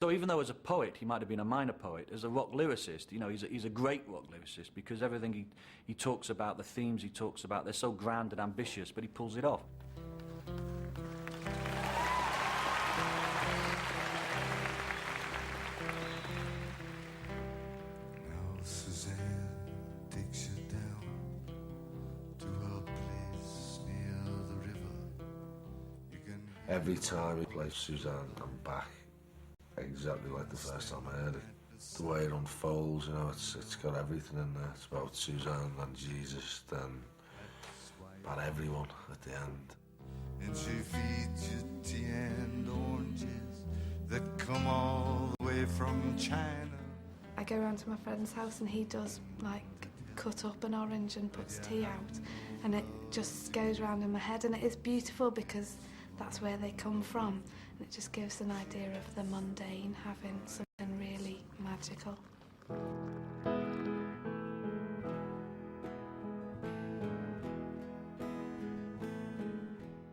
So even though as a poet he might have been a minor poet, as a rock lyricist, you know, he's a great rock lyricist, because everything he talks about, the themes he talks about, they're so grand and ambitious, but he pulls it off. Every time he plays Suzanne, I'm back exactly like the first time I heard it. The way it unfolds, you know, it's got everything in there. It's about Suzanne and Jesus, then about everyone at the end. And she feeds you tea and oranges that come all the way from China. I go around to my friend's house and he does, like, cut up an orange and puts tea out, and it just goes around in my head, and it is beautiful because that's where they come from, and it just gives an idea of the mundane having something really magical.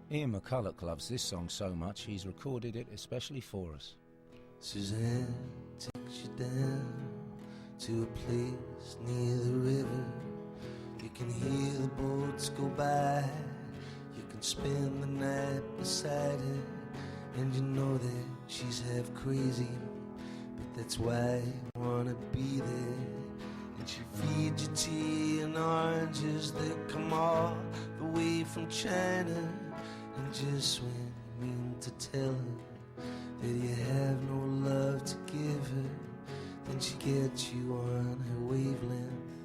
Ian McCulloch loves this song so much he's recorded it especially for us. Suzanne takes you down to a place near the river. You can hear the boats go by. You can spend the night beside her, and you know that she's half crazy, but that's why you wanna be there. And she feeds you tea and oranges that come all the way from China. And just when you mean to tell her that you have no love to give her, then she gets you on her wavelength,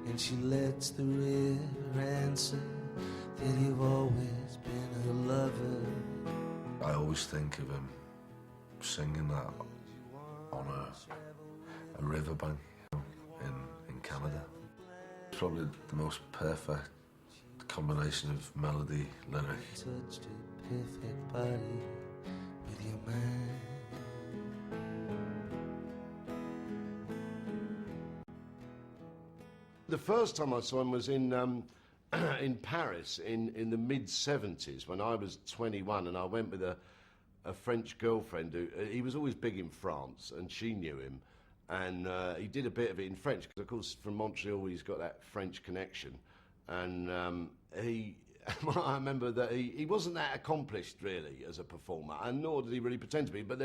and she lets the river answer that you've always been her lover. I always think of him singing that on a riverbank, you know, in Canada. It's probably the most perfect combination of melody, lyric. Touched a perfect body with your mind. The first time I saw him was in Paris in the mid-70s when I was 21, and I went with a French girlfriend he was always big in France, and she knew him, and he did a bit of it in French because, of course, from Montreal he's got that French connection, and I remember that he wasn't that accomplished really as a performer, and nor did he really pretend to be, but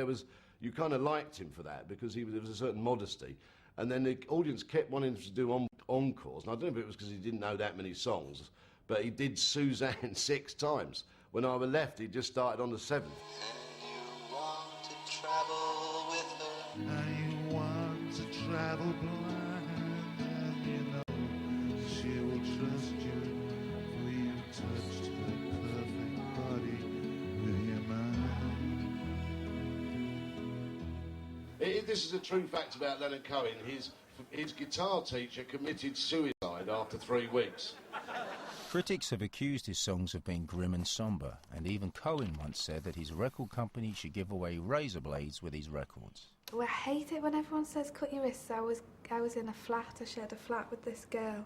you kind of liked him for that because there was a certain modesty. And then the audience kept wanting him to do encores. And I don't know if it was because he didn't know that many songs, but he did Suzanne 6 times. When I was left, he just started on the 7th. And you want to travel with her. And you want to travel blind, and you know she will trust you, for you touched her perfect body with your mind. This is a true fact about Leonard Cohen. His guitar teacher committed suicide after 3 weeks. Critics have accused his songs of being grim and sombre, and even Cohen once said that his record company should give away razor blades with his records. Well, I hate it when everyone says cut your wrists. I was in a flat, I shared a flat with this girl,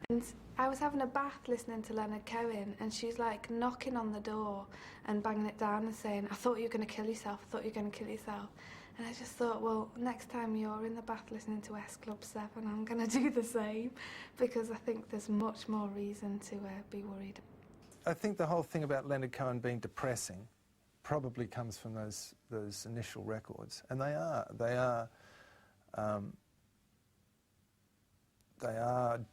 and I was having a bath listening to Leonard Cohen, and she's like knocking on the door and banging it down and saying, I thought you were going to kill yourself, I thought you were going to kill yourself. And I just thought, well, next time you're in the bath listening to S Club 7, I'm going to do the same, because I think there's much more reason to be worried. I think the whole thing about Leonard Cohen being depressing probably comes from those initial records, and they are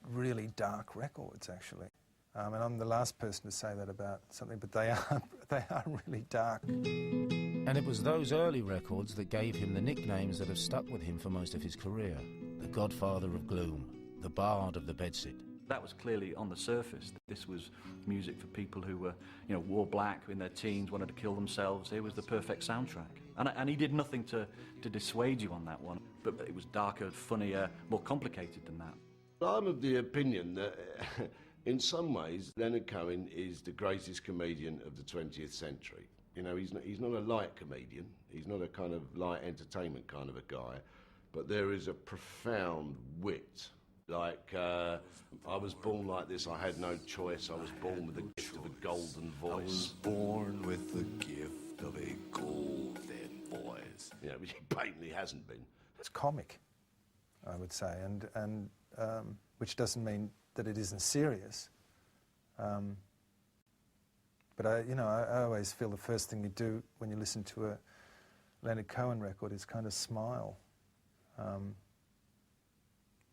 really dark records, actually. And I'm the last person to say that about something, but they are really dark. And it was those early records that gave him the nicknames that have stuck with him for most of his career. The Godfather of Gloom, the Bard of the Bedsit. That was clearly on the surface. This was music for people who were, wore black in their teens, wanted to kill themselves. It was the perfect soundtrack. And he did nothing to dissuade you on that one, but it was darker, funnier, more complicated than that. I'm of the opinion that in some ways Leonard Cohen is the greatest comedian of the 20th century. He's not a light comedian. He's not a kind of light entertainment kind of a guy, but there is a profound wit. Like, I was born like this, I had no choice, I was born with the gift of a golden voice. I was born with the gift of a golden boys. You know, which he blatantly hasn't been. It's comic, I would say, and which doesn't mean that it isn't serious. But I always feel the first thing you do when you listen to a Leonard Cohen record is kind of smile,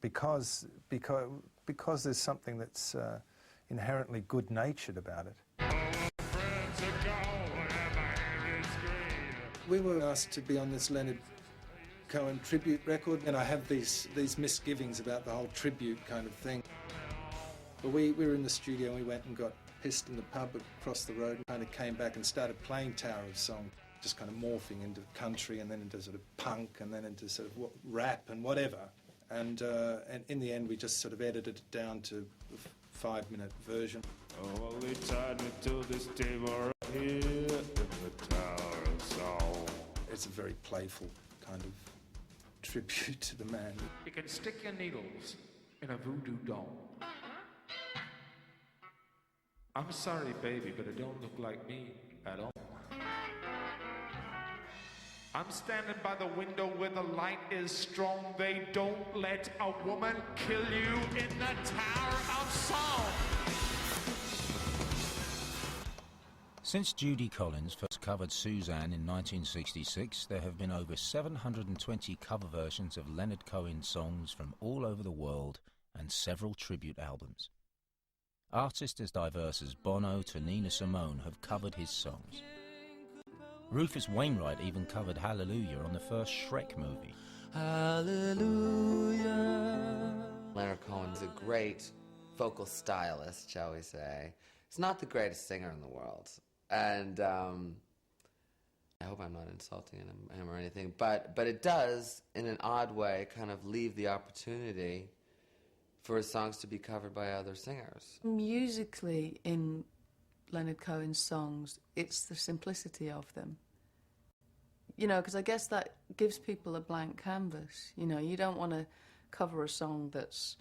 because there's something that's inherently good-natured about it. We were asked to be on this Leonard Cohen tribute record, and I have these misgivings about the whole tribute kind of thing. But we were in the studio and we went and got pissed in the pub across the road and kind of came back and started playing Tower of Song, just kind of morphing into country and then into sort of punk and then into sort of rap and whatever. And in the end we just sort of edited it down to a 5-minute version. Oh, they tied me to this table right here in the Tower of Song. It's a very playful kind of tribute to the man. You can stick your needles in a voodoo doll. I'm sorry, baby, but it don't look like me at all. I'm standing by the window where the light is strong. They don't let a woman kill you in the Tower of Song. Since Judy Collins first covered Suzanne in 1966, there have been over 720 cover versions of Leonard Cohen songs from all over the world and several tribute albums. Artists as diverse as Bono to Nina Simone have covered his songs. Rufus Wainwright even covered Hallelujah on the first Shrek movie. Hallelujah. Leonard Cohen's a great vocal stylist, shall we say. He's not the greatest singer in the world. And I hope I'm not insulting him or anything, but it does, in an odd way, kind of leave the opportunity for his songs to be covered by other singers. Musically, in Leonard Cohen's songs, it's the simplicity of them. You know, because I guess that gives people a blank canvas. You know, you don't want to cover a song that's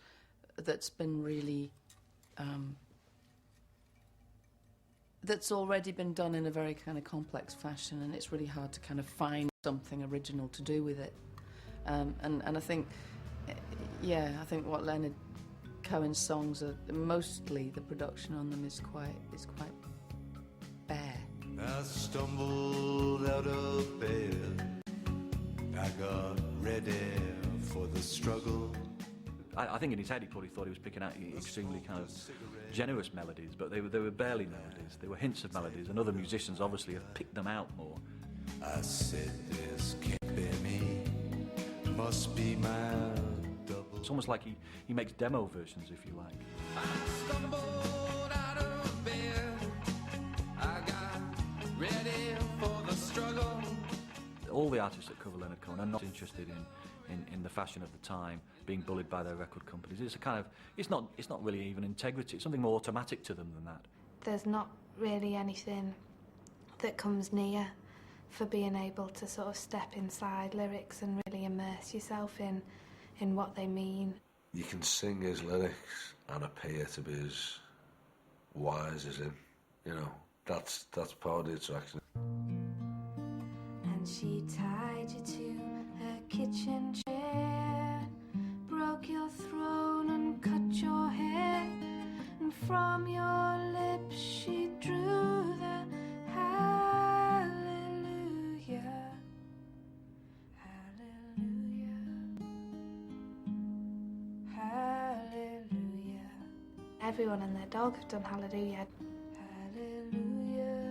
been really... that's already been done in a very kind of complex fashion, and it's really hard to kind of find something original to do with it. And I think, yeah, I think what Leonard Cohen's songs are, mostly the production on them is quite bare. I stumbled out of bed. I got ready for the struggle. I think in his head he probably thought he was picking out extremely kind of generous melodies, but they were barely melodies. They were hints of melodies, and other musicians obviously have picked them out more. I said this can't be me, must be my double. It's almost like he makes demo versions, if you like. I stumbled out of bed. I got ready for the struggle. All the artists that cover Leonard Cohen are not interested in the fashion of the time, being bullied by their record companies. It's a kind of, it's not really even integrity. It's something more automatic to them than that. There's not really anything that comes near for being able to sort of step inside lyrics and really immerse yourself in what they mean. You can sing his lyrics and appear to be as wise as him. You know, that's part of the attraction. And she tied you to her kitchen chair, broke your throne and cut your hair, and from your lips she drew the hallelujah, hallelujah, hallelujah. Everyone and their dog have done hallelujah. Hallelujah.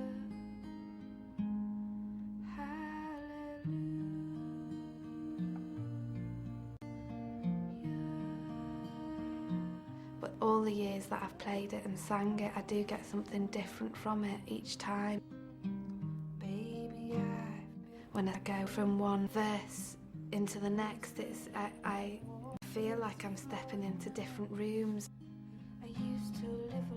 But all the years that I've played it and sang it, I do get something different from it each time. Baby, when I go from one verse into the next, I feel like I'm stepping into different rooms. I used to live